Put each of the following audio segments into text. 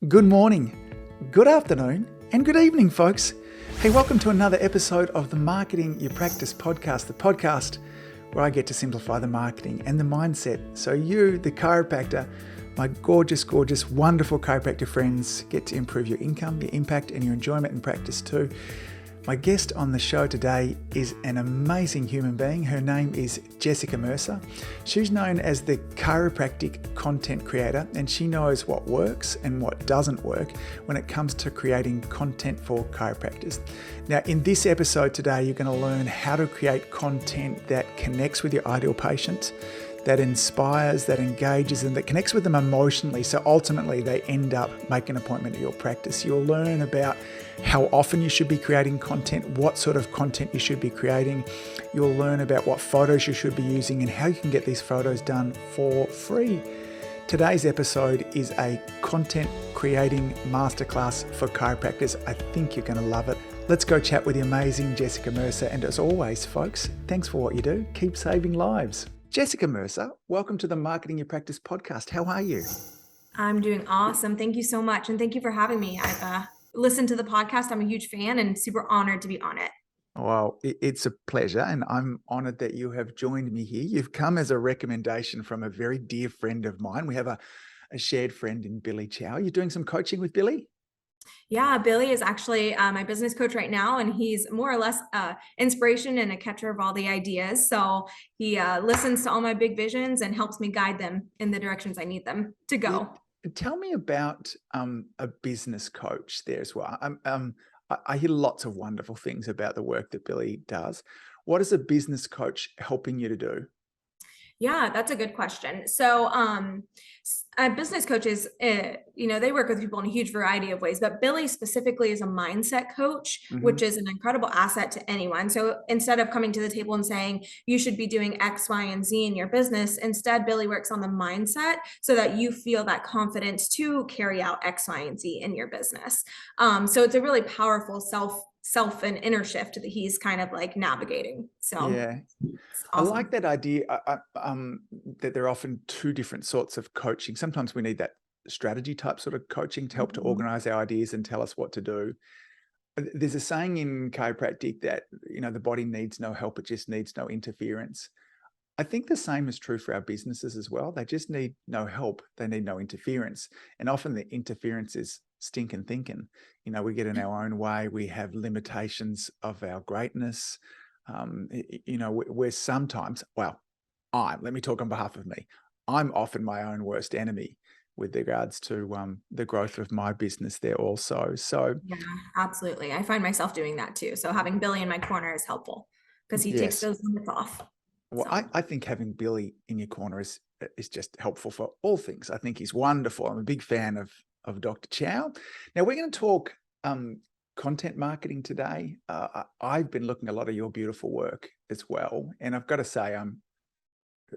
Good morning, good afternoon, and good evening, folks. Hey, welcome to another episode of the Marketing Your Practice podcast, the podcast where I get to simplify the marketing and the mindset so you, the chiropractor, my gorgeous, wonderful chiropractor friends, get to improve your income, your impact, and your enjoyment in practice too. My guest on the show today is an amazing human being. Her name is Jessica Mercer. She's known as the Chiropractic Content Creator, and she knows what works and what doesn't work when it comes to creating content for chiropractors. Now, in this episode today, you're going to learn how to create content that connects with your ideal patient, that inspires, that engages, and that connects with them emotionally. So ultimately, they end up making an appointment at your practice. You'll learn about how often you should be creating content, what sort of content you should be creating. You'll learn about what photos you should be using and how you can get these photos done for free. Today's episode is a content creating masterclass for chiropractors. I think you're going to love it. Let's go chat with the amazing Jessica Mercer. And as always, folks, thanks for what you do. Keep saving lives. Jessica Mercer, welcome to the Marketing Your Practice podcast. How are you? I'm doing awesome. Thank you so much. And thank you for having me. I've listened to the podcast. I'm a huge fan and super honored to be on it. Well, it's a pleasure, and I'm honored that you have joined me here. You've come as a recommendation from a very dear friend of mine. We have a shared friend in Billy Chow. You're doing some coaching with Billy? Yeah, Billy is actually my business coach right now, and he's more or less inspiration and a catcher of all the ideas. So he listens to all my big visions and helps me guide them in the directions I need them to go. Yeah. Tell me about a business coach there as well. I hear lots of wonderful things about the work that Billy does. What is a business coach helping you to do? Yeah, that's a good question. So, business coaches, they work with people in a huge variety of ways, but Billy specifically is a mindset coach, which is an incredible asset to anyone. So instead of coming to the table and saying, you should be doing X, Y, and Z in your business, instead, Billy works on the mindset so that you feel that confidence to carry out X, Y, and Z in your business. So it's a really powerful self and inner shift that he's kind of like navigating. So Yeah. awesome. I like that idea that there are often two different sorts of coaching. Sometimes we need that strategy type sort of coaching to help to organize our ideas and tell us what to do. There's a saying in chiropractic that, the body needs no help, it just needs no interference. I think the same is true for our businesses as well. They just need no help. They need no interference. And often the interference is stinking thinking. We get in our own way. We have limitations of our greatness. We're sometimes, let me talk on behalf of me. I'm often my own worst enemy with regards to the growth of my business there also. So yeah, absolutely. I find myself doing that too. So having Billy in my corner is helpful because he takes those limits off. Well, So. I think having Billy in your corner is just helpful for all things. I think he's wonderful. I'm a big fan of Dr. Chow. Now we're going to talk content marketing today. I've been looking at a lot of your beautiful work as well, and I've got to say,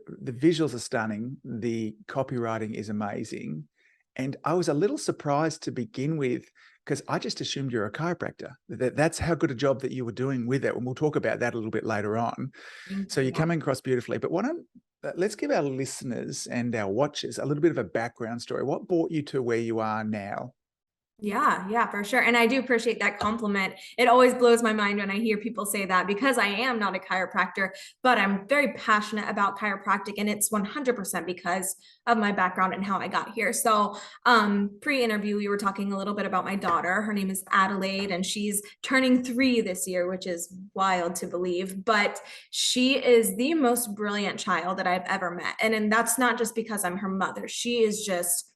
the visuals are stunning. The copywriting is amazing, and I was a little surprised to begin with because I just assumed you're a chiropractor. That's how good a job that you were doing with it, and we'll talk about that a little bit later on. So you're coming across beautifully. But let's give our listeners and our watchers a little bit of a background story. What brought you to where you are now? Yeah, for sure. And I do appreciate that compliment. It always blows my mind when I hear people say that because I am not a chiropractor, but I'm very passionate about chiropractic, and it's 100% because of my background and how I got here. So pre-interview, we were talking a little bit about my daughter. Her name is Adelaide, and she's turning 3 this year, which is wild to believe, but she is the most brilliant child that I've ever met. And that's not just because I'm her mother. She is just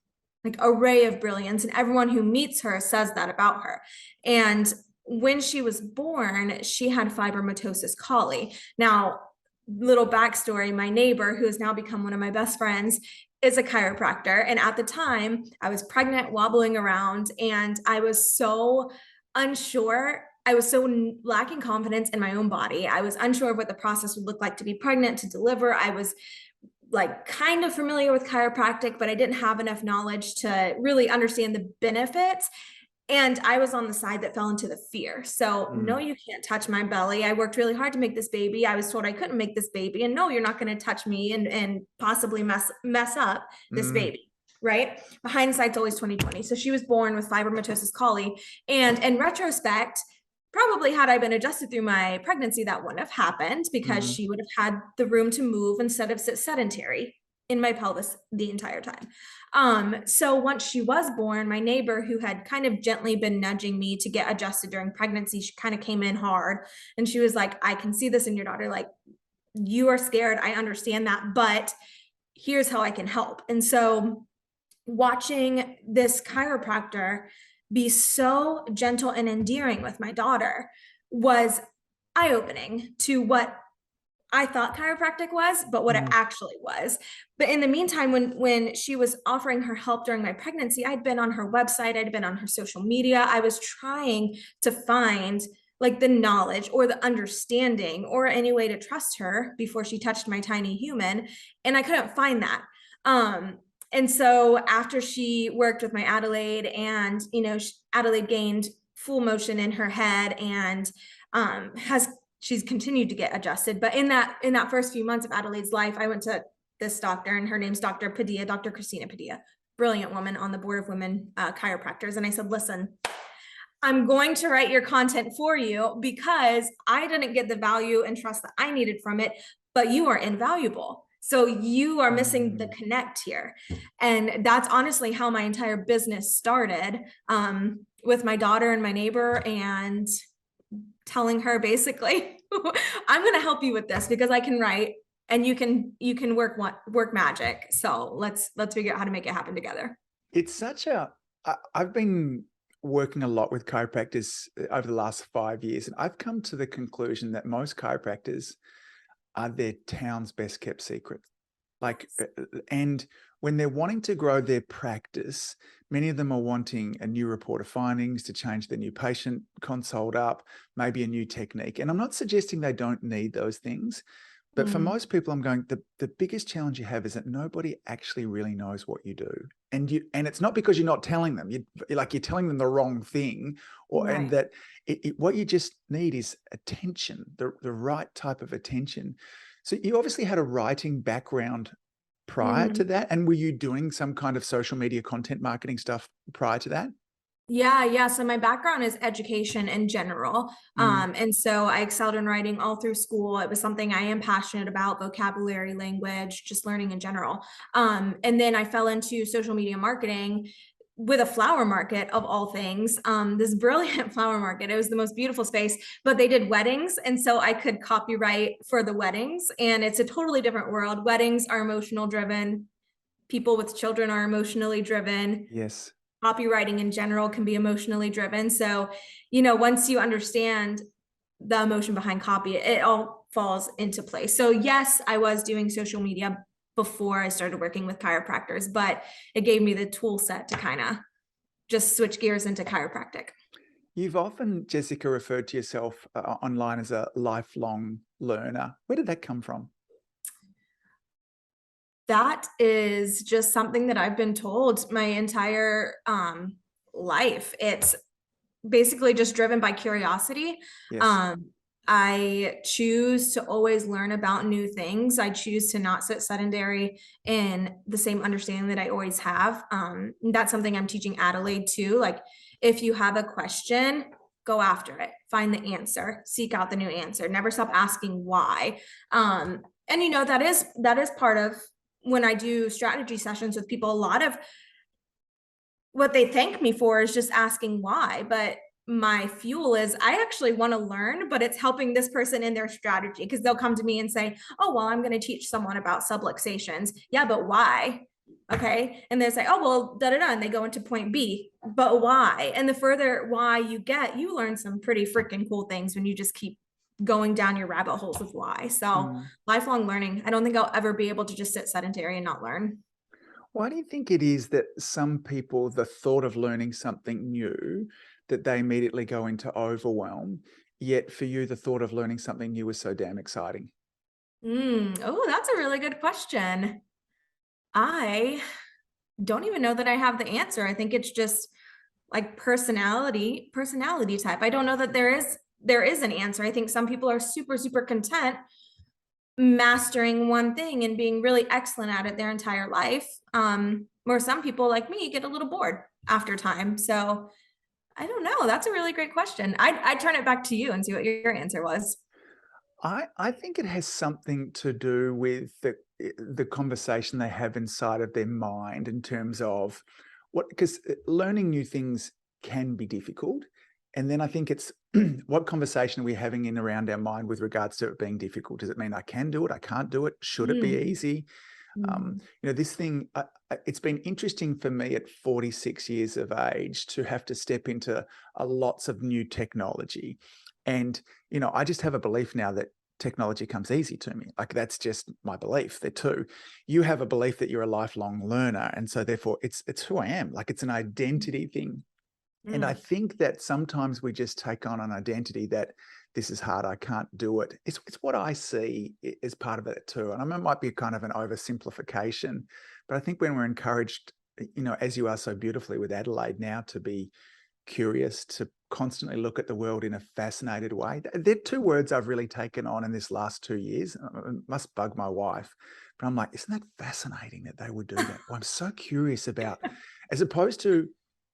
like array of brilliance, and everyone who meets her says that about her. And when she was born, she had fibromatosis coli. Now, little backstory, my neighbor, who has now become one of my best friends, is a chiropractor. And at the time, I was pregnant, wobbling around, and I was so unsure. I was so lacking confidence in my own body. I was unsure of what the process would look like to be pregnant, to deliver. I was like kind of familiar with chiropractic, but I didn't have enough knowledge to really understand the benefits. And I was on the side that fell into the fear. So no, you can't touch my belly. I worked really hard to make this baby. I was told I couldn't make this baby. And no, you're not going to touch me and possibly mess up this baby. right? Hindsight's always 2020. So she was born with fibromatosis coli. And in retrospect, probably had I been adjusted through my pregnancy, that wouldn't have happened because she would have had the room to move instead of sit sedentary in my pelvis the entire time. So once she was born, my neighbor, who had kind of gently been nudging me to get adjusted during pregnancy, she kind of came in hard and she was like, I can see this in your daughter. Like, you are scared. I understand that, but here's how I can help. And so watching this chiropractor be so gentle and endearing with my daughter was eye-opening to what I thought chiropractic was, but what it actually was. But in the meantime, when she was offering her help during my pregnancy, I'd been on her website, I'd been on her social media. I was trying to find like the knowledge or the understanding or any way to trust her before she touched my tiny human. And I couldn't find that. And so after she worked with my Adelaide and, Adelaide gained full motion in her head and she's continued to get adjusted. But in that first few months of Adelaide's life, I went to this doctor, and her name's Dr. Padilla, Dr. Christina Padilla, brilliant woman on the board of women chiropractors. And I said, listen, I'm going to write your content for you because I didn't get the value and trust that I needed from it, but you are invaluable. So you are missing the connect here. And that's honestly how my entire business started, with my daughter and my neighbor, and telling her basically, I'm going to help you with this because I can write and you can work magic. So let's figure out how to make it happen together. It's I've been working a lot with chiropractors over the last 5 years, and I've come to the conclusion that most chiropractors are their town's best kept secret. And when they're wanting to grow their practice, many of them are wanting a new report of findings to change the new patient consult up, maybe a new technique. And I'm not suggesting they don't need those things, but for most people, I'm going, the biggest challenge you have is that nobody actually really knows what you do. And it's not because you're not telling them, you're telling them the wrong thing, and that what you just need is attention, the right type of attention. So you obviously had a writing background prior to that. And were you doing some kind of social media content marketing stuff prior to that? Yeah. So my background is education in general. And so I excelled in writing all through school. It was something I am passionate about, vocabulary, language, just learning in general. And then I fell into social media marketing with a flower market of all things, this brilliant flower market. It was the most beautiful space, but they did weddings. And so I could copyright for the weddings, and it's a totally different world. Weddings are emotional driven. People with children are emotionally driven. Yes. Copywriting in general can be emotionally driven. So, once you understand the emotion behind copy, it all falls into place. So yes, I was doing social media before I started working with chiropractors, but it gave me the tool set to kind of just switch gears into chiropractic. You've often, Jessica, referred to yourself online as a lifelong learner. Where did that come from? That is just something that I've been told my entire life. It's basically just driven by curiosity. Yes. I choose to always learn about new things. I choose to not sit sedentary in the same understanding that I always have. That's something I'm teaching Adelaide too. Like, if you have a question, go after it, find the answer, seek out the new answer, never stop asking why. And that is part of when I do strategy sessions with people. A lot of what they thank me for is just asking why, but my fuel is I actually want to learn, but it's helping this person in their strategy, because they'll come to me and say, oh, well, I'm going to teach someone about subluxations. Yeah, but why? Okay. And they say, oh, well, and they go into point B, but why? And the further why you get, you learn some pretty freaking cool things when you just keep going down your rabbit holes of why. So lifelong learning. I don't think I'll ever be able to just sit sedentary and not learn. Why do you think it is that some people, the thought of learning something new, that they immediately go into overwhelm, yet for you, the thought of learning something new is so damn exciting? Oh, that's a really good question. I don't even know that I have the answer. I think it's just like personality type. I don't know that there is an answer. I think some people are super, super content mastering one thing and being really excellent at it their entire life. Where some people like me get a little bored after time. So I don't know. That's a really great question. I'd turn it back to you and see what your answer was. I think it has something to do with the conversation they have inside of their mind in terms of because learning new things can be difficult. And then I think it's what conversation are we having in around our mind with regards to it being difficult? Does it mean I can do it? I can't do it? Should it be Mm. easy? Mm. This thing, it's been interesting for me at 46 years of age to have to step into lots of new technology. And, I just have a belief now that technology comes easy to me. Like, that's just my belief there too. You have a belief that you're a lifelong learner. And so therefore it's who I am. Like, it's an identity thing. And I Mm. think that sometimes we just take on an identity that this is hard, I can't do it. It's what I see as part of it too. And I mean, it might be kind of an oversimplification, but I think when we're encouraged, as you are so beautifully with Adelaide now, to be curious, to constantly look at the world in a fascinated way. They're two words I've really taken on in this last 2 years. It must bug my wife, but I'm like, isn't that fascinating that they would do that? Well, I'm so curious about, as opposed to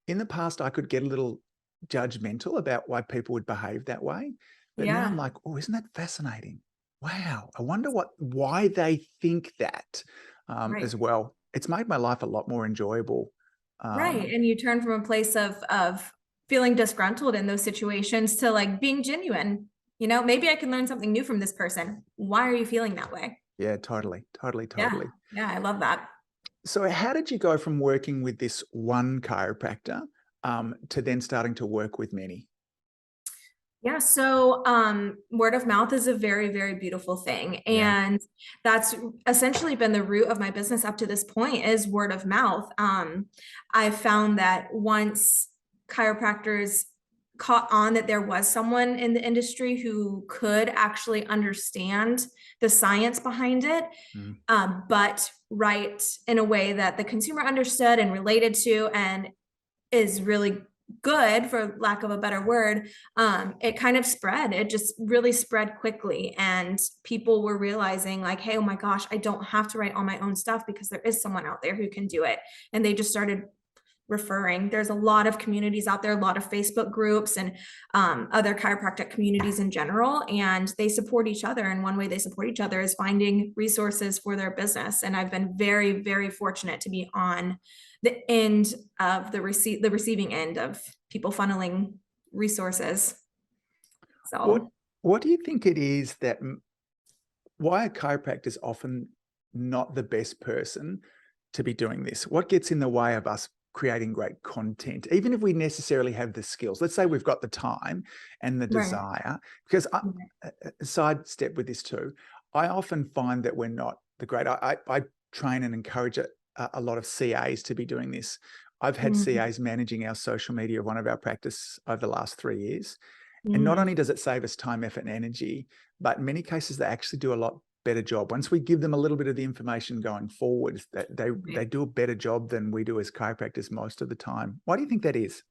in the past, I could get a little judgmental about why people would behave that way. But now I'm Yeah. like, oh, isn't that fascinating? Wow. I wonder why they think that Right. as well. It's made my life a lot more enjoyable. Right. Um, And you turn from a place of feeling disgruntled in those situations to like being genuine. Maybe I can learn something new from this person. Why are you feeling that way? yeah, totally, totally, Yeah. totally. Yeah. I love that. So how did you go from working with this one chiropractor to then starting to work with many? Yeah, so word of mouth is a very, very beautiful thing. Yeah. And that's essentially been the root of my business up to this point is word of mouth. I found that once chiropractors caught on that there was someone in the industry who could actually understand the science behind it, Mm. but write in a way that the consumer understood and related to and is really good, for lack of a better word, it kind of spread. It just really spread quickly. And people were realizing like, hey, oh my gosh, I don't have to write all my own stuff because there is someone out there who can do it. And they just started referring. There's a lot of communities out there, a lot of Facebook groups and other chiropractic communities in general, and they support each other. And one way they support each other is finding resources for their business. And I've been very, very fortunate to be on the end of the receiving end of people funneling resources. What So What do you think it is that why a chiropractor is often not the best person to be doing this? What gets in the way of us creating great content, even if we necessarily have the skills? Let's say we've got the time and the right. desire, because a sidestep with this too, I often find that we're not the great. I train and encourage a lot of CAs to be doing this. I've had Mhm. CAs managing our social media of one of our practice over the last 3 years. And not Mhm. only does it save us time, effort, and energy, but in many cases they actually do a lot better job. Once we give them a little bit of the information going forward, that they do a better job than we do as chiropractors most of the time. Why do you think that is?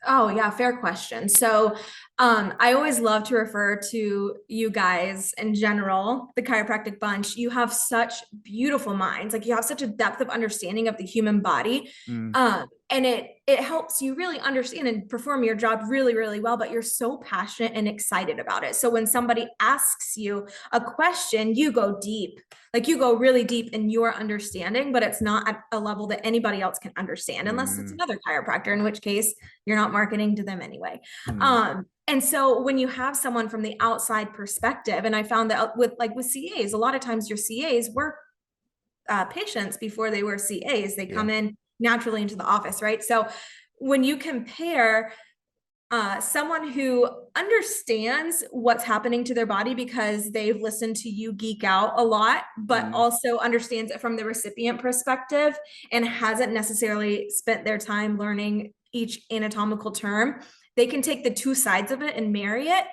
Oh, yeah, fair question. So, I always love to refer to you guys in general, the chiropractic bunch. You have such beautiful minds. Like you have such a depth of understanding of the human body. Mm, And it helps you really understand and perform your job really, really well, but you're so passionate and excited about it. So when somebody asks you a question, you go deep. Like you go really deep in your understanding, but it's not at a level that anybody else can understand, unless it's mm, another chiropractor, in which case you're not marketing to them anyway. mm. And so when you have someone from the outside perspective, and I found that with CAs, a lot of times your CAs were patients before they were CAs. They Yeah. come in naturally into the office, right? So when you compare someone who understands what's happening to their body because they've listened to you geek out a lot, but Mm, also understands it from the recipient perspective and hasn't necessarily spent their time learning each anatomical term, they can take the two sides of it and marry it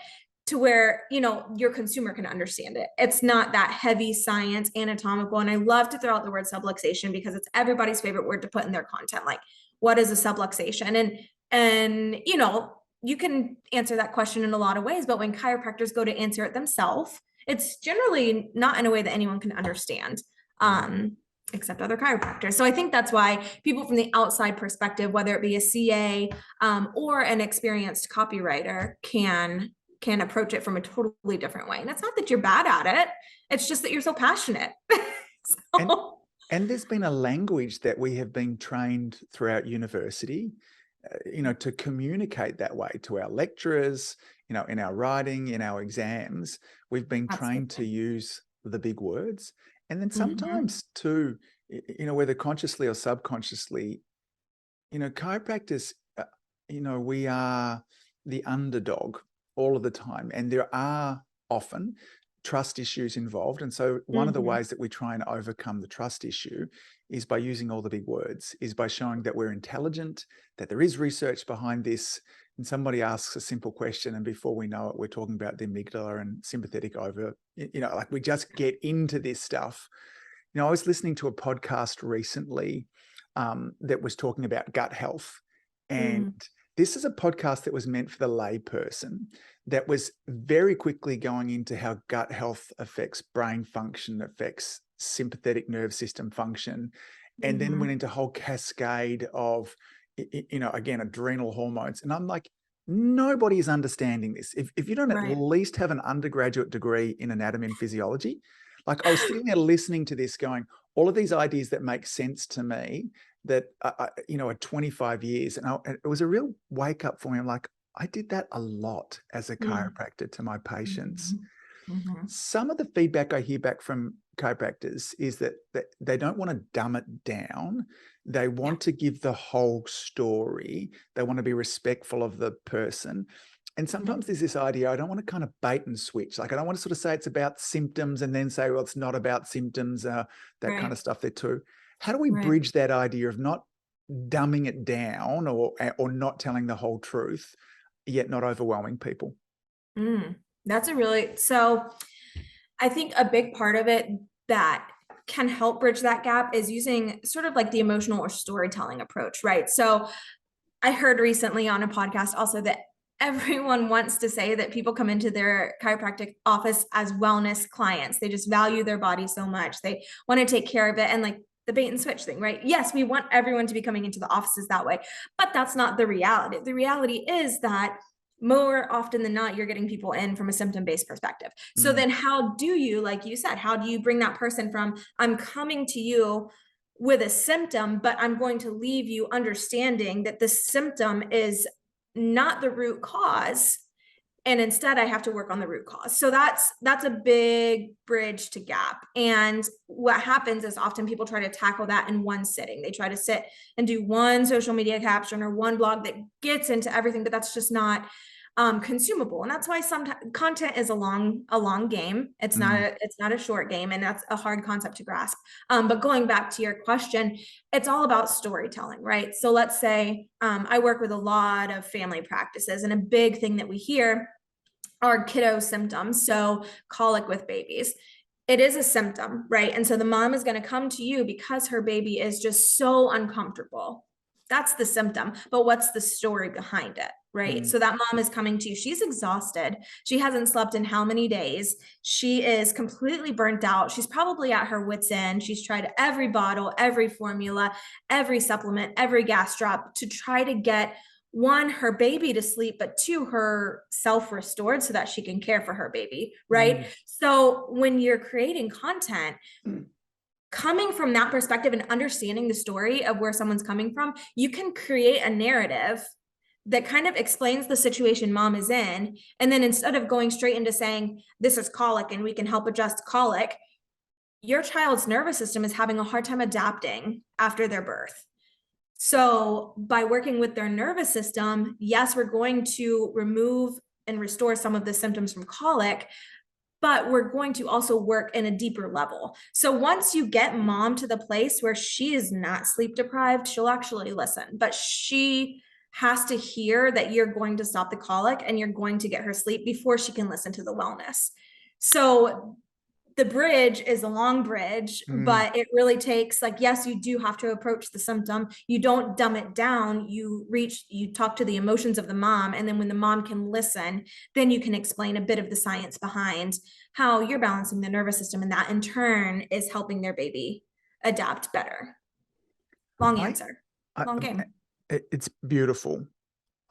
to where your consumer can understand it. It's not that heavy science anatomical. And I love to throw out the word subluxation because it's everybody's favorite word to put in their content. Like, what is a subluxation? And you can answer that question in a lot of ways, but when chiropractors go to answer it themselves it's generally not in a way that anyone can understand. Except other chiropractors. So I think that's why people from the outside perspective, whether it be a CA or an experienced copywriter, can approach it from a totally different way. And it's not that you're bad at it. It's just that you're so passionate. And there's been a language that we have been trained throughout university, to communicate that way to our lecturers, in our writing, in our exams. We've been trained to use the big words. And then sometimes too, whether consciously or subconsciously, chiropractors, we are the underdog all of the time. And there are often trust issues involved. And so one of the ways that we try and overcome the trust issue is by using all the big words, is by showing that we're intelligent, that there is research behind this. And somebody asks a simple question, and before we know it, we're talking about the amygdala and sympathetic over, like we just get into this stuff. I was listening to a podcast recently that was talking about gut health. And this is a podcast that was meant for the lay person, that was very quickly going into how gut health affects brain function, affects sympathetic nerve system function, and then went into a whole cascade of, again, adrenal hormones. And I'm like, nobody is understanding this. If you don't at least have an undergraduate degree in anatomy and physiology, like I was sitting there listening to this going, all of these ideas that make sense to me, that, at 25 years. And it was a real wake up for me. I'm like, I did that a lot as a chiropractor to my patients. Some of the feedback I hear back from chiropractors is that they don't want to dumb it down. They want to give the whole story. They want to be respectful of the person. And sometimes there's this idea, I don't want to kind of bait and switch. Like, I don't want to sort of say it's about symptoms and then say, well, it's not about symptoms, that kind of stuff there too. How do we bridge that idea of not dumbing it down or not telling the whole truth, yet not overwhelming people? So I think a big part of it that can help bridge that gap is using sort of like the emotional or storytelling approach, right? So I heard recently on a podcast also that everyone wants to say that people come into their chiropractic office as wellness clients. They just value their body so much. They want to take care of it. And like the bait and switch thing, right? Yes, we want everyone to be coming into the offices that way, but that's not the reality. The reality is that more often than not, you're getting people in from a symptom-based perspective. So then how do you, like you said, how do you bring that person from, I'm coming to you with a symptom, but I'm going to leave you understanding that the symptom is not the root cause, and instead I have to work on the root cause. So that's a big bridge to gap. And what happens is often people try to tackle that in one sitting. They try to sit and do one social media caption or one blog that gets into everything, but that's just not consumable. And that's why sometimes content is a long game. It's not a short game, and that's a hard concept to grasp. But going back to your question, it's all about storytelling, right? So let's say I work with a lot of family practices, and a big thing that we hear are kiddo symptoms. So colic with babies. It is a symptom, right? And so the mom is going to come to you because her baby is just so uncomfortable. That's the symptom. But what's the story behind it, right? So that mom is coming to you. She's exhausted. She hasn't slept in how many days? She is completely burnt out. She's probably at her wit's end. She's tried every bottle, every formula, every supplement, every gas drop to try to get, one, her baby to sleep, but two, herself restored so that she can care for her baby, right? So when you're creating content, coming from that perspective and understanding the story of where someone's coming from, you can create a narrative that kind of explains the situation mom is in. And then instead of going straight into saying, this is colic and we can help adjust colic, your child's nervous system is having a hard time adapting after their birth. So by working with their nervous system, yes, we're going to remove and restore some of the symptoms from colic, but we're going to also work in a deeper level. So once you get mom to the place where she is not sleep deprived, she'll actually listen, but she has to hear that you're going to stop the colic and you're going to get her sleep before she can listen to the wellness. So the bridge is a long bridge, Mm. but it really takes, like, yes, you do have to approach the symptom. You don't dumb it down. You talk to the emotions of the mom. And then when the mom can listen, then you can explain a bit of the science behind how you're balancing the nervous system. And that in turn is helping their baby adapt better. Long I, answer, I long game. it's beautiful.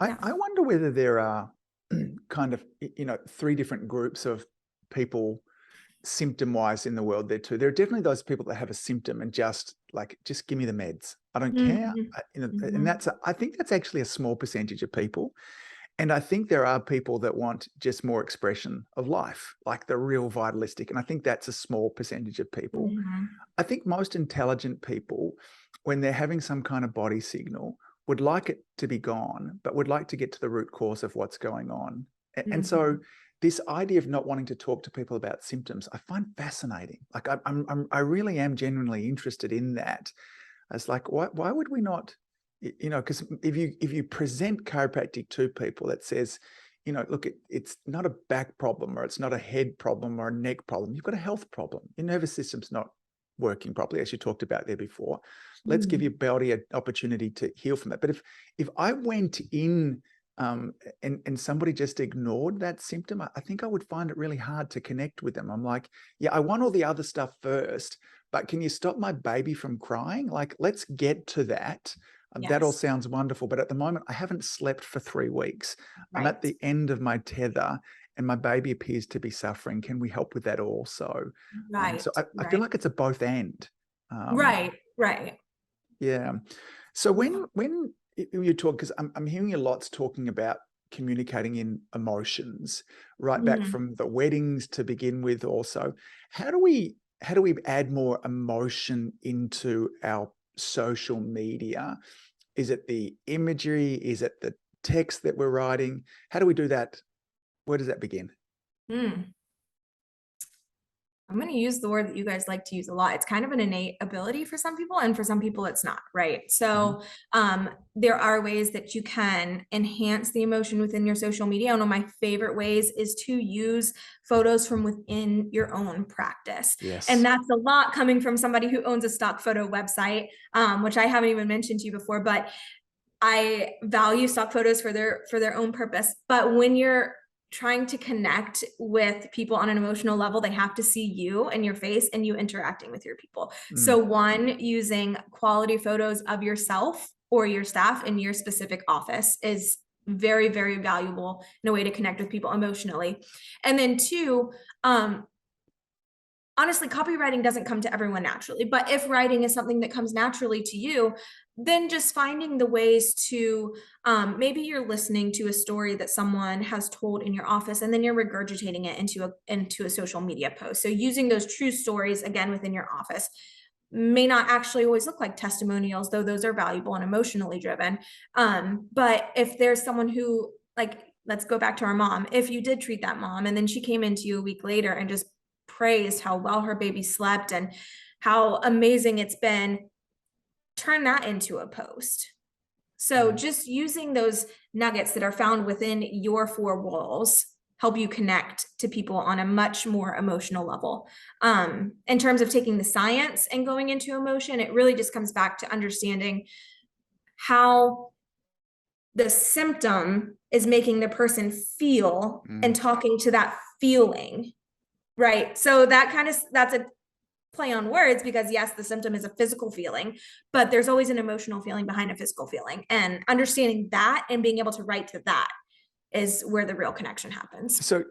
Yeah. I wonder whether there are kind of, three different groups of people symptom-wise in the world there too. There are definitely those people that have a symptom and just give me the meds. I don't care. And I think that's actually a small percentage of people. And I think there are people that want just more expression of life, like the real vitalistic. And I think that's a small percentage of people. I think most intelligent people, when they're having some kind of body signal, would like it to be gone, but would like to get to the root cause of what's going on. And so this idea of not wanting to talk to people about symptoms, I find fascinating. Like I really am genuinely interested in that. It's like, why would we not, because if you present chiropractic to people that says, look, it's not a back problem, or it's not a head problem or a neck problem. You've got a health problem. Your nervous system's not working properly, as you talked about there before. Let's give your body an opportunity to heal from that. But if I went in and somebody just ignored that symptom, I think I would find it really hard to connect with them. I'm like, yeah, I want all the other stuff first, but can you stop my baby from crying? Like, let's get to that. That all sounds wonderful. But at the moment, I haven't slept for 3 weeks. Right. I'm at the end of my tether and my baby appears to be suffering. Can we help with that also? Right. So I feel like it's a both and. Right. Yeah. So when you talk, because I'm hearing you lots talking about communicating in emotions, right back from the weddings to begin with also. How do we add more emotion into our social media? Is it the imagery? Is it the text that we're writing? How do we do that? Where does that begin? I'm going to use the word that you guys like to use a lot. It's kind of an innate ability for some people, and for some people it's not, right? So there are ways that you can enhance the emotion within your social media. One of my favorite ways is to use photos from within your own practice. Yes. And that's a lot coming from somebody who owns a stock photo website, which I haven't even mentioned to you before, but I value stock photos for their own purpose. But when you're trying to connect with people on an emotional level, they have to see you and your face and you interacting with your people. So one, using quality photos of yourself or your staff in your specific office is very, very valuable in a way to connect with people emotionally. And then two, honestly, copywriting doesn't come to everyone naturally, but if writing is something that comes naturally to you, then just finding the ways to, maybe you're listening to a story that someone has told in your office, and then you're regurgitating it into a social media post. So using those true stories again within your office may not actually always look like testimonials, though those are valuable and emotionally driven. But if there's someone who, like, let's go back to our mom. If you did treat that mom and then she came into you a week later and just praised how well her baby slept and how amazing it's been, turn that into a post. So just using those nuggets that are found within your four walls help you connect to people on a much more emotional level. In terms of taking the science and going into emotion, it really just comes back to understanding how the symptom is making the person feel and talking to that feeling, right? So that's a play on words, because yes, the symptom is a physical feeling, but there's always an emotional feeling behind a physical feeling, and understanding that and being able to write to that is where the real connection happens. So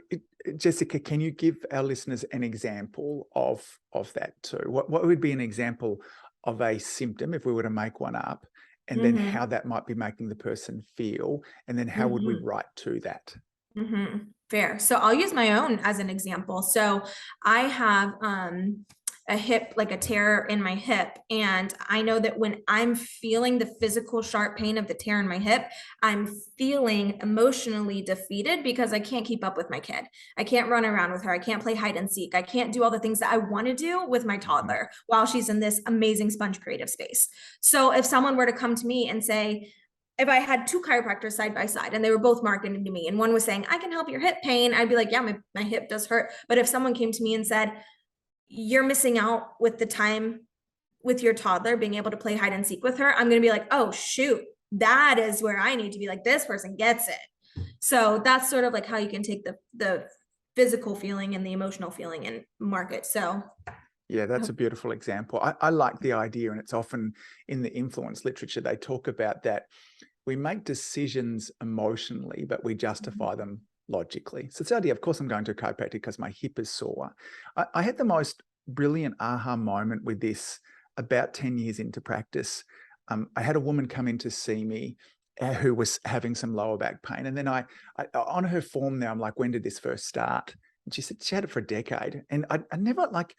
Jessica, can you give our listeners an example of that too? What would be an example of a symptom if we were to make one up, and then how that might be making the person feel, and then how would we write to that? Fair. So I'll use my own as an example. So I have a hip, like a tear in my hip. And I know that when I'm feeling the physical sharp pain of the tear in my hip, I'm feeling emotionally defeated because I can't keep up with my kid. I can't run around with her. I can't play hide and seek. I can't do all the things that I want to do with my toddler while she's in this amazing sponge creative space. So if someone were to come to me and say, if I had two chiropractors side by side and they were both marketing to me, and one was saying, I can help your hip pain, I'd be like, yeah, my hip does hurt. But if someone came to me and said, you're missing out with the time with your toddler being able to play hide and seek with her, I'm going to be like, oh, shoot, that is where I need to be, like, this person gets it. So that's sort of like how you can take the physical feeling and the emotional feeling and market. So Yeah, that's a beautiful example. I like the idea, and it's often in the influence literature, they talk about that we make decisions emotionally, but we justify them logically. So it's the idea, of course, I'm going to a chiropractor because my hip is sore. I had the most brilliant aha moment with this about 10 years into practice. I had a woman come in to see me who was having some lower back pain. And then I on her form now, I'm like, when did this first start? And she said she had it for a decade. And I never, like,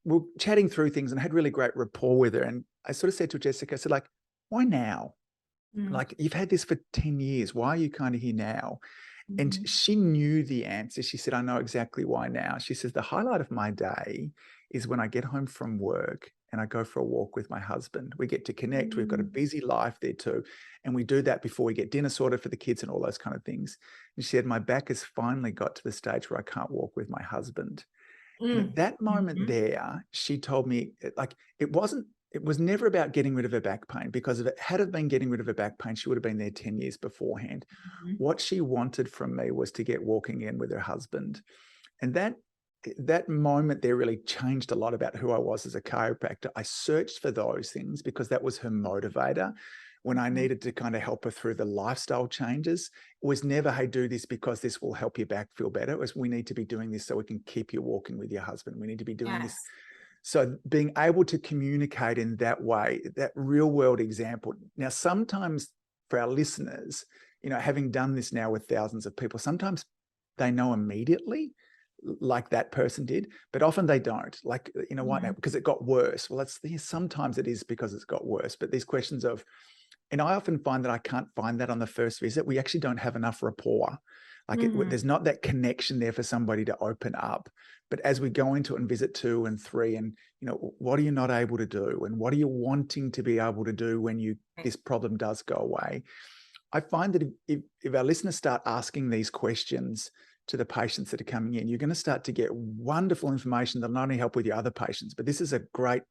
we were chatting through things and had really great rapport with her. And I sort of said to Jessica, I said, like, why now? Like, you've had this for 10 years. Why are you kind of here now? And she knew the answer. She said, I know exactly why now. She says, the highlight of my day is when I get home from work and I go for a walk with my husband. We get to connect. We've got a busy life there too. And we do that before we get dinner sorted for the kids and all those kind of things. And she said, my back has finally got to the stage where I can't walk with my husband. And at that moment there, she told me, like, it was never about getting rid of her back pain, because if it had been getting rid of her back pain, she would have been there 10 years beforehand. What she wanted from me was to get walking in with her husband. And that moment there really changed a lot about who I was as a chiropractor. I searched for those things because that was her motivator. When I needed to kind of help her through the lifestyle changes, it was never, hey, do this because this will help your back feel better. It was, we need to be doing this so we can keep you walking with your husband. We need to be doing this. So being able to communicate in that way, that real world example. Now, sometimes for our listeners, having done this now with thousands of people, sometimes they know immediately, like that person did, but often they don't. Like, why now? Because it got worse. Well, sometimes it is because it's got worse. But these questions of, and I often find that I can't find that on the first visit. We actually don't have enough rapport. Like, there's not that connection there for somebody to open up. But as we go into it in visit 2 and 3, and what are you not able to do, and what are you wanting to be able to do when this problem does go away? I find that if our listeners start asking these questions to the patients that are coming in, you're going to start to get wonderful information that'll not only help with your other patients, but this is a great,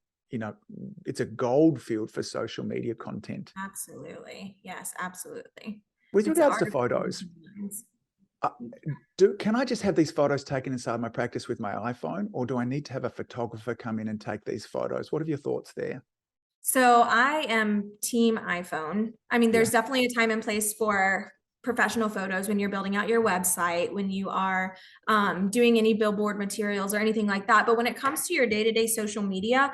it's a gold field for social media content. Absolutely. Yes, absolutely. With regards to photos, can I just have these photos taken inside my practice with my iPhone, or do I need to have a photographer come in and take these photos? What are your thoughts there? So I am team iPhone. I mean, there's definitely a time and place for professional photos when you're building out your website, when you are doing any billboard materials or anything like that. But when it comes to your day-to-day social media,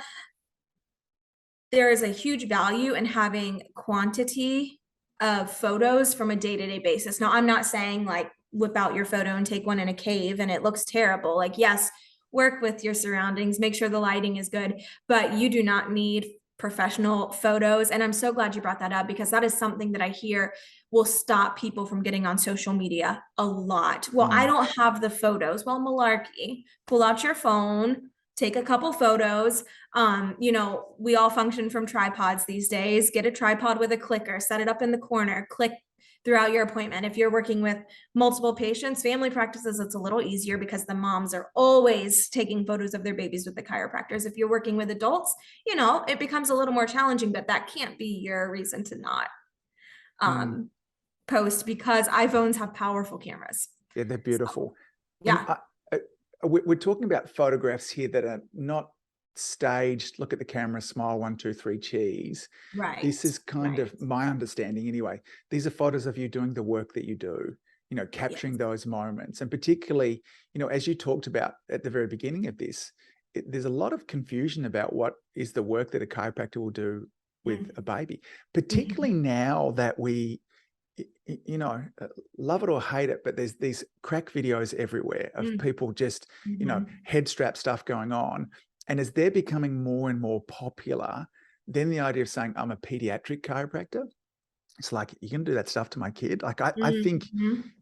there is a huge value in having quantity of photos from a day-to-day basis. Now, I'm not saying like whip out your photo and take one in a cave and it looks terrible. Like, yes, work with your surroundings, make sure the lighting is good, but you do not need professional photos. And I'm so glad you brought that up, because that is something that I hear will stop people from getting on social media a lot. Well, I don't have the photos. Well, malarkey. Pull out your phone, take a couple photos. We all function from tripods these days. Get a tripod with a clicker, set it up in the corner, click throughout your appointment. If you're working with multiple patients, family practices, it's a little easier because the moms are always taking photos of their babies with the chiropractors. If you're working with adults, it becomes a little more challenging, but that can't be your reason to not post, because iPhones have powerful cameras. Yeah, they're beautiful. So, yeah. We're talking about photographs here that are not staged, look at the camera, smile, 1, 2, 3, cheese. Right. This is kind of my understanding anyway. These are photos of you doing the work that you do, capturing those moments. And particularly, as you talked about at the very beginning of this, there's a lot of confusion about what is the work that a chiropractor will do with a baby, particularly now that we, love it or hate it, but there's these crack videos everywhere of people just, head strap stuff going on. And as they're becoming more and more popular, then the idea of saying, I'm a pediatric chiropractor, it's like, you can do that stuff to my kid. Like, I think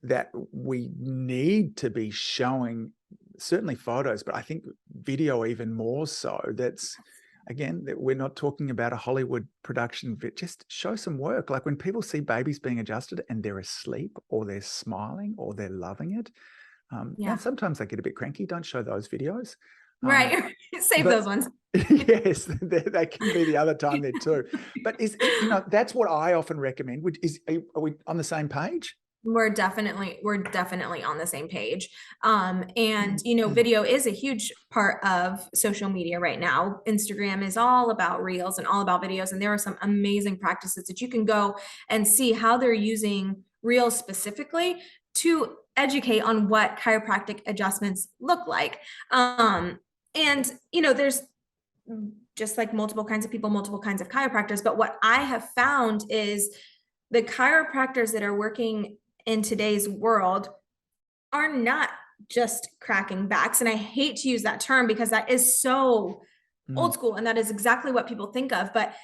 that we need to be showing certainly photos, but I think video even more so. That's, again, that we're not talking about a Hollywood production, but just show some work. Like, when people see babies being adjusted and they're asleep or they're smiling or they're loving it, and sometimes they get a bit cranky, don't show those videos. Right. Save but those ones. yes, they can be the other time there too. But that's what I often recommend. Are we on the same page? We're definitely on the same page. And video is a huge part of social media right now. Instagram is all about reels and all about videos. And there are some amazing practices that you can go and see how they're using reels specifically to educate on what chiropractic adjustments look like. And there's just like multiple kinds of people, multiple kinds of chiropractors. But what I have found is the chiropractors that are working in today's world are not just cracking backs. And I hate to use that term because that is so old school and that is exactly what people think of. But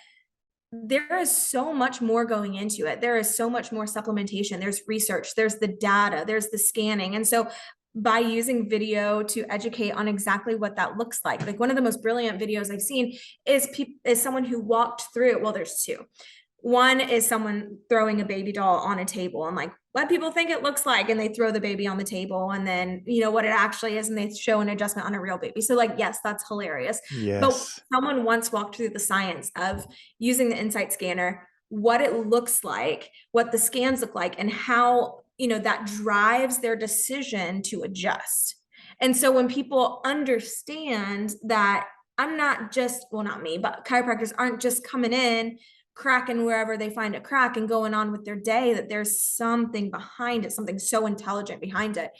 there is so much more going into it. There is so much more supplementation. There's research, there's the data, there's the scanning. And so by using video to educate on exactly what that looks like one of the most brilliant videos I've seen is someone who walked through, well, there's two. One is someone throwing a baby doll on a table and like what people think it looks like, and they throw the baby on the table and then what it actually is, and they show an adjustment on a real baby. So yes, that's hilarious. Yes. But someone once walked through the science of using the Insight scanner, what it looks like, what the scans look like, and how that drives their decision to adjust. And so when people understand that I'm not just, well, not me, but chiropractors aren't just coming in, cracking wherever they find a crack and going on with their day, that there's something behind it, something so intelligent behind it.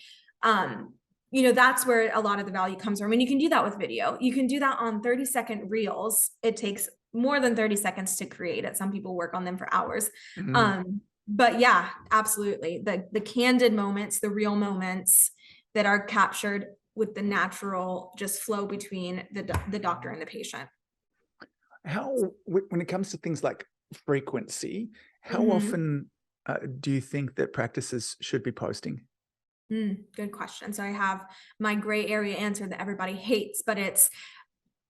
That's where a lot of the value comes from. And you can do that with video. You can do that on 30-second reels. It takes more than 30 seconds to create it. Some people work on them for hours. But yeah, absolutely. The candid moments, the real moments that are captured with the natural just flow between the doctor and the patient. When it comes to things like frequency, how often do you think that practices should be posting? Good question. So I have my gray area answer that everybody hates, but it's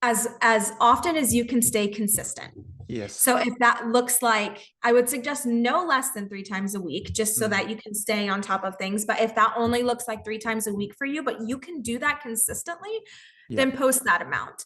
as often as you can stay consistent. Yes. So if that looks like, I would suggest no less than 3 times a week, just so that you can stay on top of things. But if that only looks like 3 times a week for you, but you can do that consistently, then post that amount.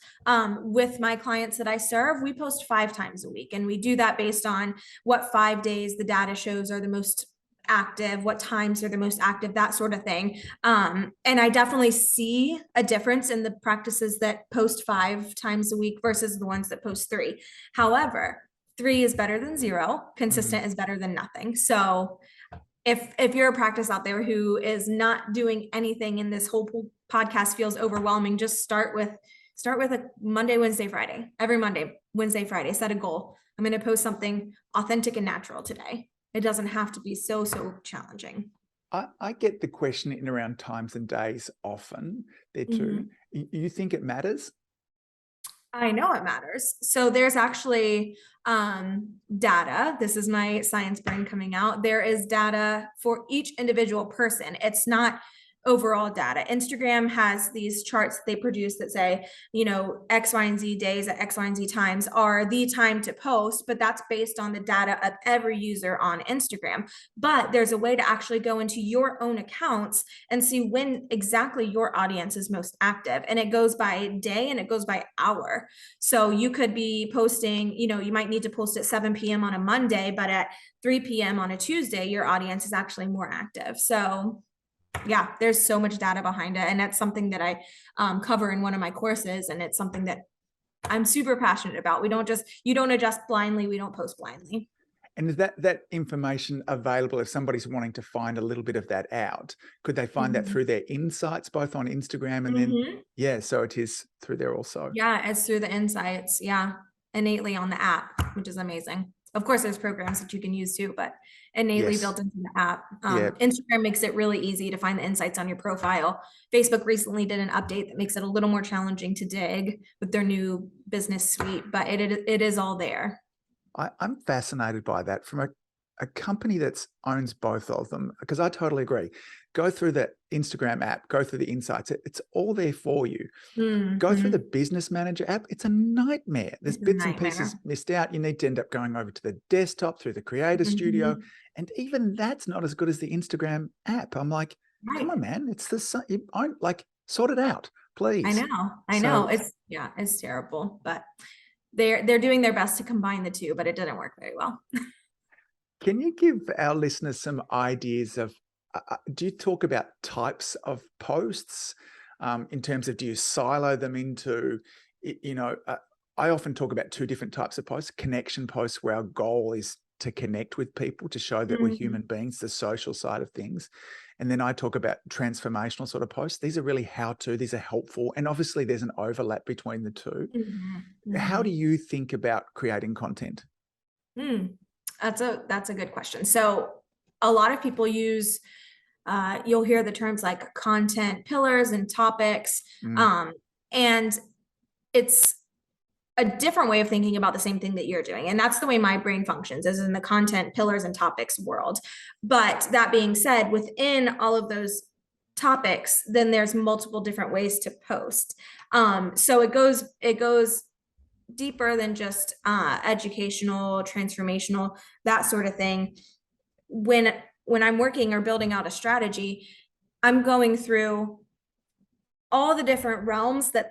With my clients that I serve, we post 5 times a week. And we do that based on what 5 days the data shows are the most active, what times are the most active, that sort of thing. And I definitely see a difference in the practices that post 5 times a week versus the ones that post 3. However, 3 is better than 0. Consistent is better than nothing. So if you're a practice out there who is not doing anything and this whole podcast feels overwhelming, just start with a Monday, Wednesday, Friday. Every Monday, Wednesday, Friday, set a goal. I'm going to post something authentic and natural today. It doesn't have to be so challenging. I get the question in around times and days often there too. You think it matters? I know it matters. So there's actually data. This is my science brain coming out. There is data for each individual person. It's not overall data. Instagram has these charts they produce that say, X, Y, and Z days at X, Y, and Z times are the time to post, but that's based on the data of every user on Instagram. But there's a way to actually go into your own accounts and see when exactly your audience is most active. And it goes by day and it goes by hour. So you could be posting, you might need to post at 7 p.m. on a Monday, but at 3 p.m. on a Tuesday, your audience is actually more active. So yeah, there's so much data behind it. And that's something that I cover in one of my courses. And it's something that I'm super passionate about. You don't adjust blindly. We don't post blindly. And is that information available if somebody's wanting to find a little bit of that out? Could they find that through their insights, both on Instagram and then, so it is through there also? Yeah, it's through the insights. Yeah, innately on the app, which is amazing. Of course, there's programs that you can use too, but innately built into the app. Instagram makes it really easy to find the insights on your profile. Facebook recently did an update that makes it a little more challenging to dig with their new business suite, but it is all there. I'm fascinated by that from a company that owns both of them, because I totally agree. Go through the Instagram app, go through the insights. It's all there for you. Go through the Business Manager app. It's a nightmare. There's bits and pieces missed out. You need to end up going over to the desktop through the Creator Studio. And even that's not as good as the Instagram app. I'm like, come on, man. It's the sort it out. please. I know. It's terrible, but they're doing their best to combine the two, but it didn't work very well. Can you give our listeners some ideas of, do you talk about types of posts in terms of, do you silo them into, I often talk about two different types of posts: connection posts, where our goal is to connect with people, to show that we're human beings, the social side of things. And then I talk about transformational sort of posts. These are really how-to, these are helpful. And obviously there's an overlap between the two. How do you think about creating content? That's a good question. So a lot of people use, you'll hear the terms like content pillars and topics. And it's a different way of thinking about the same thing that you're doing. And that's the way my brain functions, is in the content pillars and topics world. But that being said, within all of those topics, then there's multiple different ways to post. So it goes deeper than just educational, transformational, that sort of thing. When I'm working or building out a strategy, I'm going through all the different realms that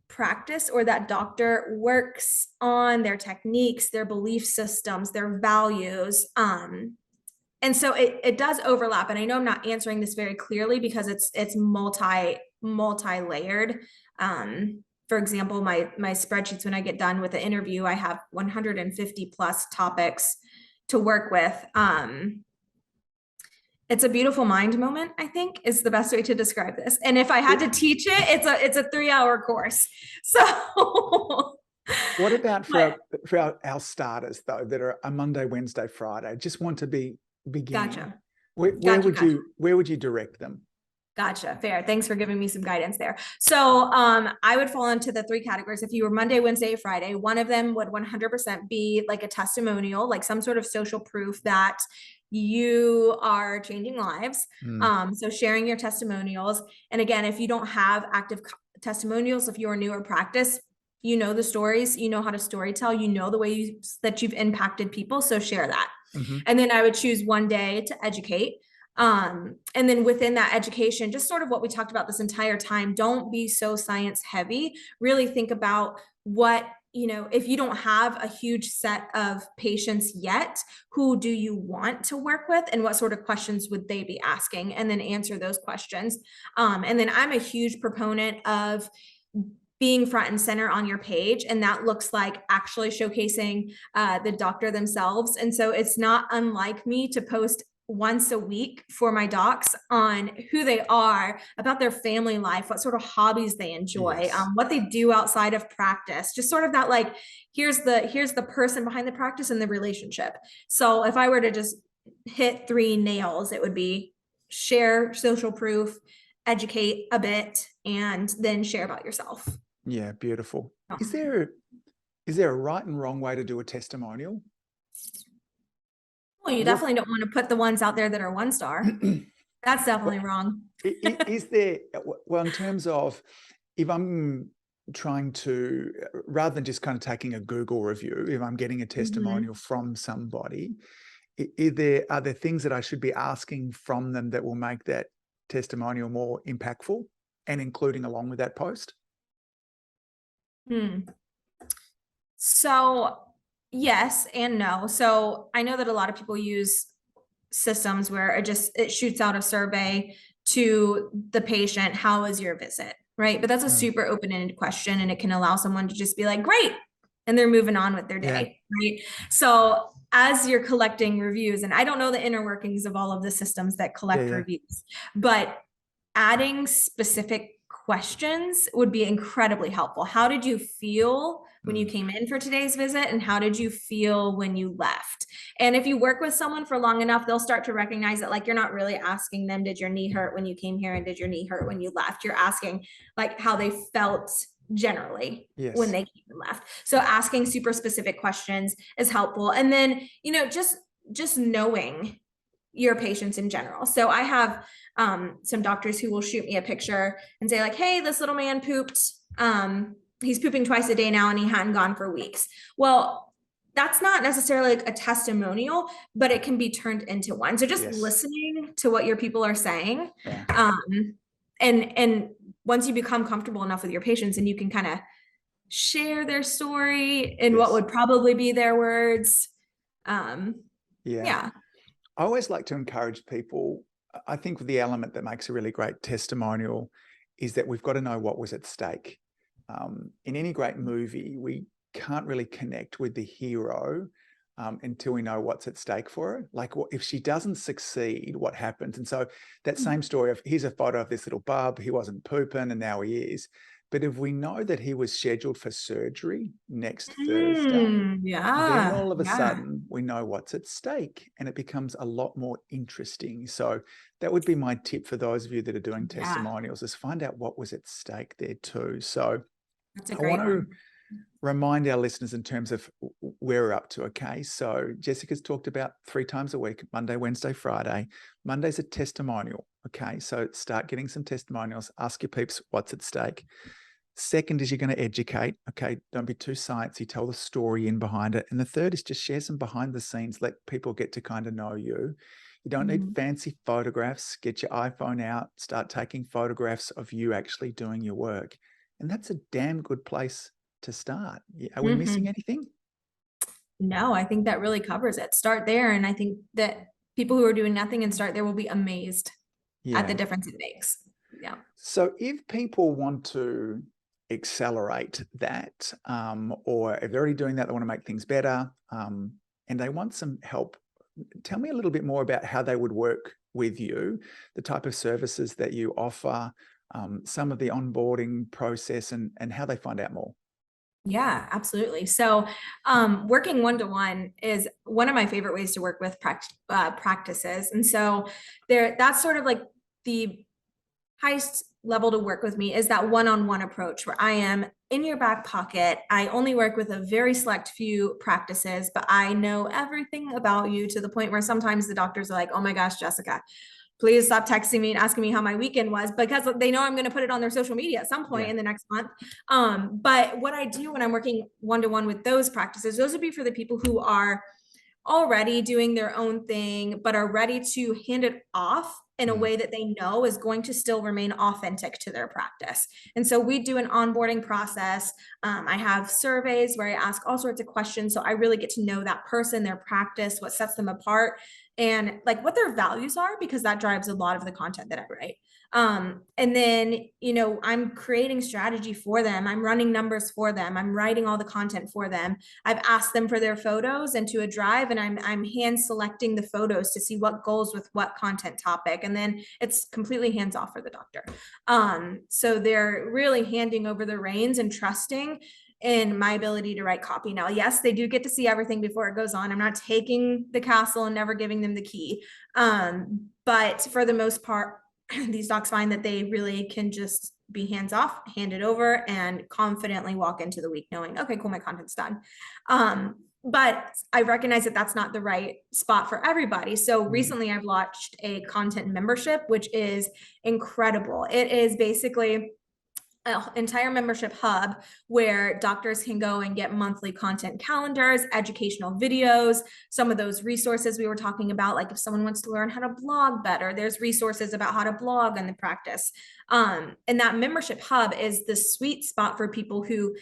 practice or that doctor works on, their techniques, their belief systems, their values. And so it does overlap. And I know I'm not answering this very clearly because it's multi-layered. For example, my spreadsheets, when I get done with the interview, I have 150 plus topics to work with. It's a beautiful mind moment, I think, is the best way to describe this. And if I had to teach it, it's a 3-hour course. So what about for our starters, though, that are a Monday, Wednesday, Friday, just want to be beginning? Gotcha. Where would you direct them? Gotcha. Fair. Thanks for giving me some guidance there. So I would fall into the 3 categories. If you were Monday, Wednesday, Friday, one of them would 100% be like a testimonial, like some sort of social proof that you are changing lives. So sharing your testimonials. And again, if you don't have active testimonials, if you're a newer practice, you know the stories, you know how to story tell, you know the way that you've impacted people. So share that. And then I would choose one day to educate. And then within that education, just sort of what we talked about this entire time, don't be so science heavy. Really think about what, if you don't have a huge set of patients yet, who do you want to work with and what sort of questions would they be asking, and then answer those questions. And then I'm a huge proponent of being front and center on your page. And that looks like actually showcasing the doctor themselves. And so it's not unlike me to post once a week for my docs on who they are, about their family life, what sort of hobbies they enjoy, what they do outside of practice, just sort of that, like, here's the person behind the practice and the relationship. So if I were to just hit 3 nails, it would be share social proof, educate a bit, and then share about yourself. Yeah, beautiful. Is there a right and wrong way to do a testimonial? Well, you definitely don't want to put the ones out there that are 1-star. That's definitely wrong. Is there, well, in terms of, if I'm trying to, rather than just kind of taking a Google review, if I'm getting a testimonial from somebody, are there things that I should be asking from them that will make that testimonial more impactful and including along with that post? So yes and no. So I know that a lot of people use systems where it shoots out a survey to the patient. How was your visit? Right. But that's a super open-ended question, and it can allow someone to just be like, great, and they're moving on with their day. Right. So as you're collecting reviews, and I don't know the inner workings of all of the systems that collect reviews, but adding specific questions would be incredibly helpful. How did you feel when you came in for today's visit? And how did you feel when you left? And if you work with someone for long enough, they'll start to recognize that, like, you're not really asking them, did your knee hurt when you came here? And did your knee hurt when you left? You're asking like how they felt generally when they came and left. So asking super specific questions is helpful. And then, just knowing your patients in general. So I have some doctors who will shoot me a picture and say like, hey, this little man pooped. He's pooping twice a day now and he hadn't gone for weeks. Well, that's not necessarily like a testimonial, but it can be turned into one. So just listening to what your people are saying, and once you become comfortable enough with your patients and you can kind of share their story in what Yes. would probably be their words. Yeah. I always like to encourage people. I think the element that makes a really great testimonial is that we've got to know what was at stake. In any great movie, we can't really connect with the hero until we know what's at stake for her. Like, if she doesn't succeed, what happens? And so that same story of, here's a photo of this little bub, he wasn't pooping and now he is. But if we know that he was scheduled for surgery next Thursday, then all of a sudden we know what's at stake and it becomes a lot more interesting. So that would be my tip for those of you that are doing testimonials, is find out what was at stake there too. So that's a I great want to one. remind our listeners in terms of where we're up to. Okay, so Jessica's talked about 3 times a week, Monday, Wednesday, Friday. Monday's a testimonial. Okay, so start getting some testimonials. Ask your peeps what's at stake. Second is, you're going to educate. Okay, don't be too sciencey. Tell the story in behind it. And the third is just share some behind the scenes. Let people get to kind of know you. You don't need fancy photographs. Get your iPhone out. Start taking photographs of you actually doing your work. And that's a damn good place to start. Are we missing anything? No, I think that really covers it. Start there. And I think that people who are doing nothing and start there will be amazed at the difference it makes. Yeah. So if people want to accelerate that, or if they're already doing that, they want to make things better, and they want some help, tell me a little bit more about how they would work with you, the type of services that you offer, some of the onboarding process, and how they find out more. Yeah, absolutely. So working one-to-one is one of my favorite ways to work with practices. And so that's sort of like the highest level to work with me, is that one-on-one approach where I am in your back pocket. I only work with a very select few practices, but I know everything about you, to the point where sometimes the doctors are like, oh my gosh, Jessica, please stop texting me and asking me how my weekend was, because they know I'm going to put it on their social media at some point in the next month. But what I do when I'm working one-to-one with those practices, those would be for the people who are already doing their own thing, but are ready to hand it off in a way that they know is going to still remain authentic to their practice. And so we do an onboarding process. I have surveys where I ask all sorts of questions. So I really get to know that person, their practice, what sets them apart, and like what their values are, because that drives a lot of the content that I write. And then, I'm creating strategy for them. I'm running numbers for them. I'm writing all the content for them. I've asked them for their photos into a drive, and I'm hand selecting the photos to see what goes with what content topic. And then it's completely hands off for the doctor. So they're really handing over the reins and trusting in my ability to write copy. Now, yes, they do get to see everything before it goes on. I'm not taking the castle and never giving them the key. But for the most part, these docs find that they really can just be hands off, hand it over, and confidently walk into the week knowing, okay, cool, my content's done. But I recognize that that's not the right spot for everybody. So recently I've launched a content membership, which is incredible. It is basically an entire membership hub where doctors can go and get monthly content calendars, educational videos, some of those resources we were talking about. Like if someone wants to learn how to blog better, there's resources about how to blog in the practice. And that membership hub is the sweet spot for people who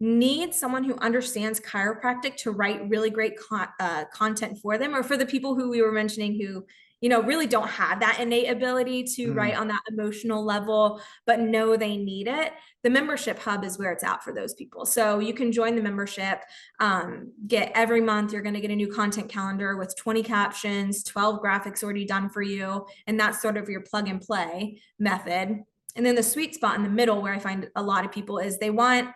need someone who understands chiropractic to write really great content for them, or for the people who we were mentioning who really don't have that innate ability to write on that emotional level, but know they need it. The membership hub is where it's at for those people. So you can join the membership, get every month, you're going to get a new content calendar with 20 captions, 12 graphics already done for you. And that's sort of your plug and play method. And then the sweet spot in the middle, where I find a lot of people, is they want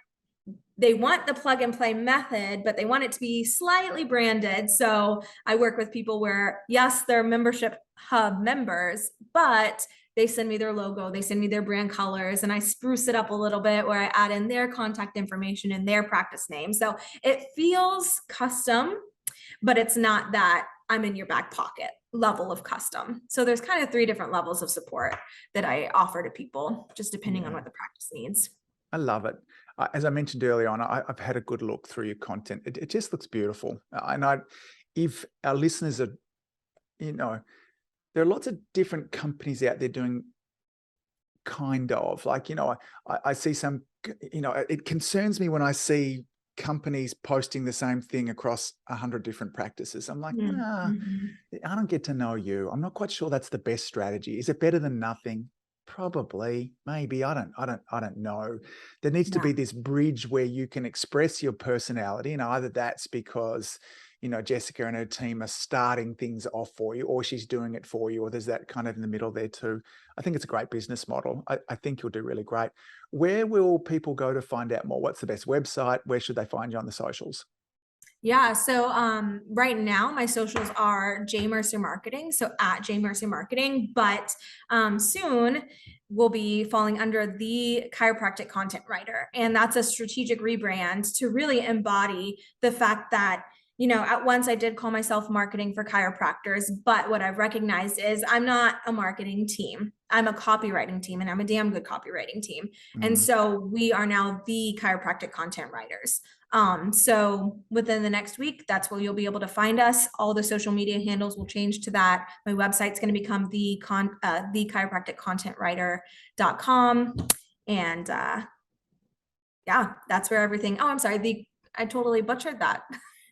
the plug and play method, but they want it to be slightly branded. So I work with people where, yes, they're membership hub members, but they send me their logo, they send me their brand colors, and I spruce it up a little bit where I add in their contact information and their practice name. So it feels custom, but it's not that I'm in your back pocket level of custom. So there's kind of 3 different levels of support that I offer to people, just depending on what the practice needs. I love it. As I mentioned earlier on, I've had a good look through your content. It just looks beautiful. And if our listeners are, there are lots of different companies out there doing kind of. Like, I see some, it concerns me when I see companies posting the same thing across 100 different practices. I'm like, nah, Mhm. I don't get to know you. I'm not quite sure that's the best strategy. Is it better than nothing? Probably, maybe. I don't know. There needs to Yeah. be this bridge where you can express your personality, and either that's because Jessica and her team are starting things off for you, or she's doing it for you, or there's that kind of in the middle there too. I think it's a great business model. I think you'll do really great. Where will people go to find out more? What's the best website? Where should they find you on the socials? Yeah. So right now my socials are J Mercer Marketing. So at J Mercer Marketing, but soon we'll be falling under the Chiropractic Content Writer. And that's a strategic rebrand to really embody the fact that, at once I did call myself marketing for chiropractors, but what I've recognized is I'm not a marketing team. I'm a copywriting team, and I'm a damn good copywriting team. And Mm. so we are now the chiropractic content writers. So within the next week, that's where you'll be able to find us. All the social media handles will change to that. My website's going to become the chiropracticcontentwriter.com. And yeah, that's where everything. Oh, I'm sorry. I totally butchered that.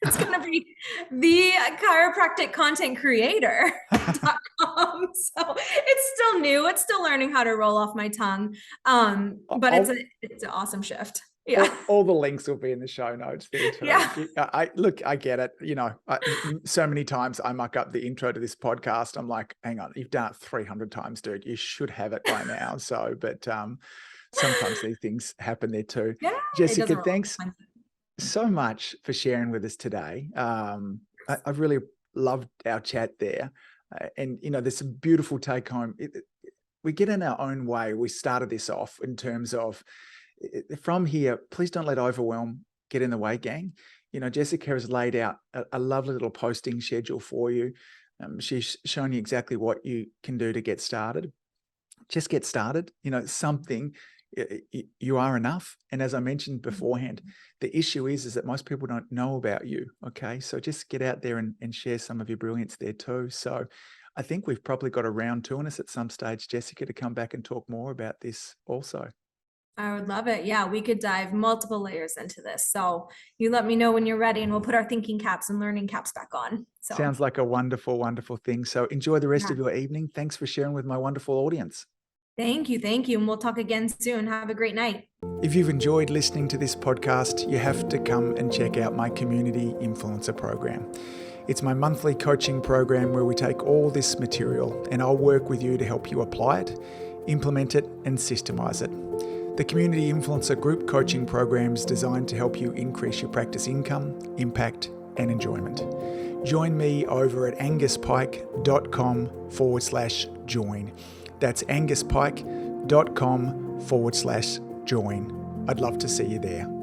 It's going to be the chiropractic content creator.com. So it's still new. It's still learning how to roll off my tongue. But it's an awesome shift. Yeah. All the links will be in the show notes there too. Yeah. I get it. So many times I muck up the intro to this podcast. I'm like, hang on, you've done it 300 times, dude. You should have it by now. So, but sometimes these things happen there too. Yeah. Jessica, thanks so much for sharing with us today. I've really loved our chat there. And, there's some beautiful take home. We get in our own way. We started this off in terms of, from here, please don't let overwhelm get in the way, gang. Jessica has laid out a lovely little posting schedule for you. She's shown you exactly what you can do to get started. Just get started. Something, you are enough. And as I mentioned beforehand, the issue is that most people don't know about you. Okay. So just get out there and share some of your brilliance there too. So I think we've probably got a round two in us at some stage, Jessica, to come back and talk more about this also. I would love it. Yeah, we could dive multiple layers into this. So you let me know when you're ready, and we'll put our thinking caps and learning caps back on. So sounds like a wonderful, wonderful thing. So enjoy the rest of your evening. Thanks for sharing with my wonderful audience. Thank you. Thank you. And we'll talk again soon. Have a great night. If you've enjoyed listening to this podcast, you have to come and check out my Community Influencer Program. It's my monthly coaching program where we take all this material and I'll work with you to help you apply it, implement it, and systemize it. The Community Influencer Group Coaching Program is designed to help you increase your practice income, impact, and enjoyment. Join me over at anguspyke.com/join. That's anguspyke.com/join. I'd love to see you there.